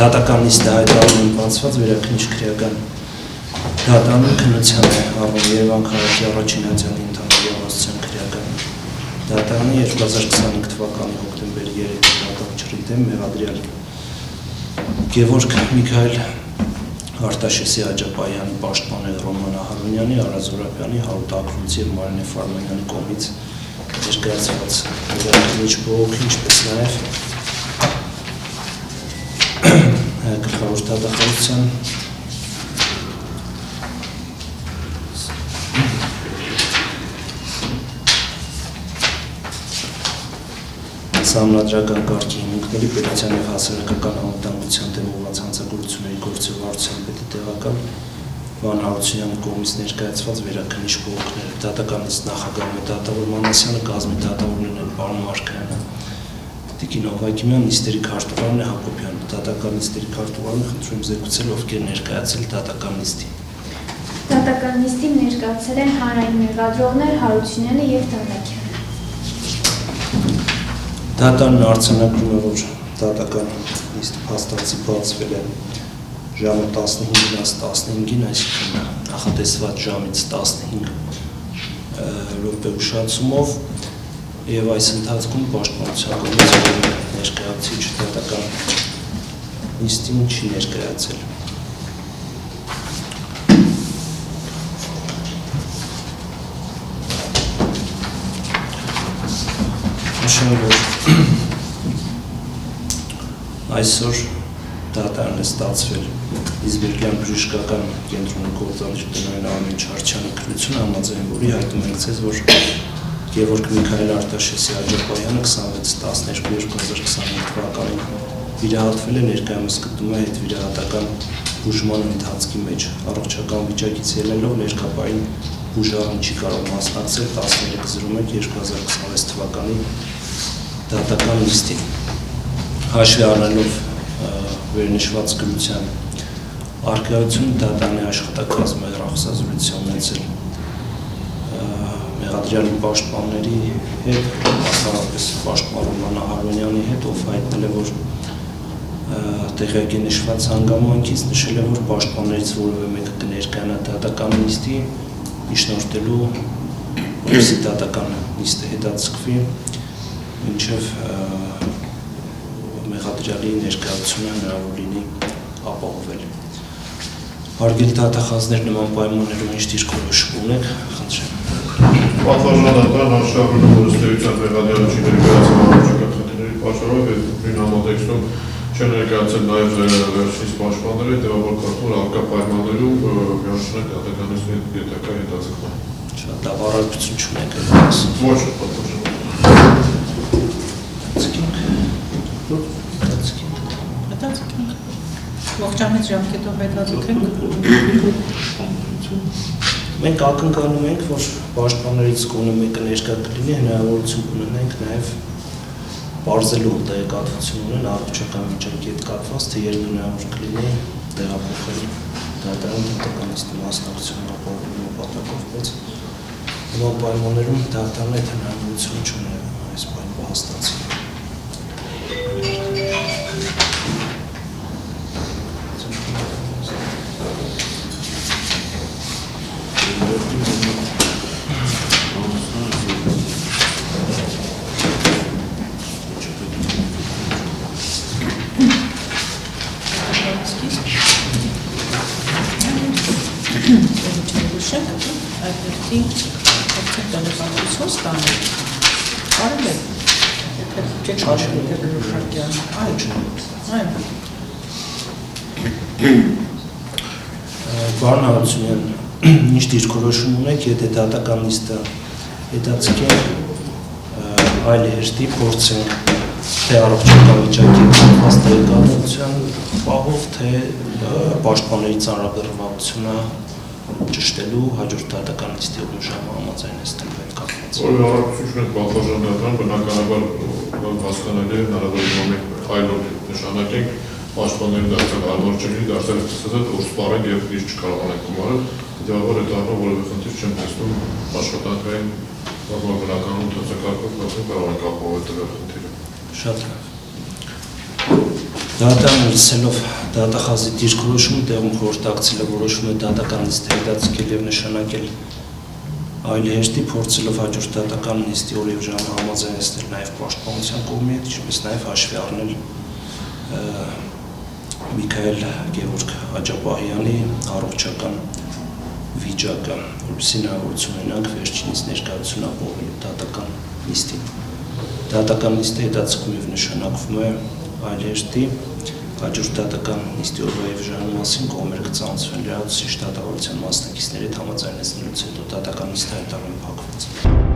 Դատական նիստը հայտարարում բացված վերաքննիչ քրեական դատանում քննության է առնում Երևան քաղաքի առաջին ատյանի ընդհանուր համալսարան քրեական դատանի 2025 թվականի հոկտեմբերի 3-ի դատավճռի դեմ մեղադրյալ Գևորգ Միքայել Արտաշեսի Աջապայանի պաշտպանել Ռոման Ահարոնյանի, Արա Զորաբյանի, Հարութ Ակրունցի և Մարինե Ֆարմանյանի կողմից ներկայացված վերաքննիչ բողոքի, ինչպես նաև գլխավոր դատախազության Սահմանադրական կարգի հիմունքների պետության և հասարակական անվտանգության դեմ ուղղված հանցագործությունների գործողարության պետի տեղակալ Վան Հարությունյանի կողմից ներկայացված վերաքննիչ բողոքները դատական նիստ նախագահում դատավոր Մանասյանը, կազմի դատավորներն են պարոն Մարկարյանը, Տիկին Հովակիմյան, նիստերի քարտուղարն է Հակոբյանը, դատական նիստերի քարտուղարն խնդրում եմ զեկուցել ովքեր ներկայացել դատական նիստին։ Դատական նիստին ներկայացել են հանրային մեղադրողներ Հարությունյանը և Դալակյանը։ Դատարանն արձանագրում է, որ դատական նիստը փաստացի բացվել է ժամը 15-ից 15-ին, այսինքն նախատեսված ժամից 15 րոպե ուշացումով եւ այս ընթացքում պաշտպանության կողմից ներկայացուցիչ դատական նիստին չի ներկայացել։ Այսօր դատարանն է ստացվել Իզբերգյան բժշկական կենտրոնի գործադիր տնօրեն Արմեն Չարչյանի քրությունը, համաձայն որի հայտնում ենք ձեզ, որ Գևորգ Միքայել Արտաշեսի Աջապայանը 26/12/2025 թվականին վիրահատվել է, ներկայումս գտնվում է հետվիրահատական բուժման ընթացքի մեջ, առողջական վիճակից ելնելով ներկապային բուժարան չի կարող մասնակցել 13/01/2026 թվականի դատական նիստին։ Հաշվի առնելով վերնշված գրության առկայությունը դատարանի աշխատակազմը հեռախոսազրույցի ունեցել մեղադրյալի պաշտպանների հետ, մասնավորապես պաշտպան Ռոման Ահարոնյանի հետ, ով հայտնել է, որ տեղյակ է նշված հանգամանքից, նշել է, որ պաշտպաններից որևէ մեկը կներկայանա դատական նիստի, միջնորդելու, որպեսզի դատական նիստը հետաձգվի, մինչև մեղադրյալի ներկայությունը հնարավոր լինի ապահովել։ Հարգելի դատախազներ, նման պայմաններում ինչ դիրքորոշում ունեք, խնդրեմ։ Պատվարժանատան հաշվառում է, որ ըստ էության մեղադրյալը չի ներկայացել առողջական խնդիրների պատճառով եւ նույն համատեքստում չեն ներկայացել նաեւ վերջինիս պաշտպանները, հետեւաբար կարծում առկա պայմաններում միանշանակ դատական նիստի հետագա հետաձգման։ Շատ լավ, առարկություն չունեք։ Ոչ, պատվարժան։ Ողջամիտ ժամկետով հետաձգենք։ Մենք ակնկալում ենք, որ պաշտպաններից գոնե մեկը ներկա կլինի, հնարավորություն կունենենք նաև բարձելու տեղեկատվություն ունեն առողջական վիճակի հետ կապված, թե երբ հնարավոր կլինի տեղափոխել դատարան դատական նիստի մասնակցություն ապահովելու նպատակով, բայց նման պայմաններում դատարանը այդ հնարավորությունը չունի այս բանը հաստատել։ Պարոն Հարությունյան, ինչ դիրքորոշում ունեք, եթե դատական նիստը հետաձգենք, այլ հերթի փորձենք թե առողջական վիճակի կապված տեղեկատվության պահով, թե պաշտպանների ծանրաբեռնվածությունը ճշտելու հաջորդ դատական նիստի ժամը համաձայնեցնել հետ կապված։ Որը առարկություն չունենք պատվարժան դատարան, բնականաբար հասկանալի է հնարավորություն այլ օր նշանակենք պաշտպանների դարձել հարմար չլինի, դարձել սկսած որ սպառենք եւ իր չկարողանանք գումարել, հետեւաբար այդ առնով որևէ խնդիր չեմ տեսնում աշխատանքային բնականոն թվակարկով կարող ենք ապահովել դրա խնդիրը։ Շատ լավ։ Դատան լսելով դատախազի դիրքորոշումը տեղում խորհրդակցել է որոշումը դատական նիստը հետաձգել եւ նշանակել այլ հեշտի փորձելով հաջորդ դատական նիստի օր եւ ժամը համաձայնեցնել նաեւ պաշտպանության կողմի հետ, ինչպես նաեւ հաշվի առնել Միքայել Գևորգ Աջապահյանի առողջական վիճակը, որպեսզի հնարավորություն ունենանք վերջինիս ներկայություն ապահովելու դատական նիստին։ Դատական նիստը հետաձգում եւ նշանակվում է այլ հեշտի հաջորդ դատական նիստի օրվա եւ ժամի մասին կողմերը կցանցվեն լրացուցիչ դատավարության մասնակիցների հետ համաձայնեցնելուց հետո դատական նիստը հայտարարում փակված։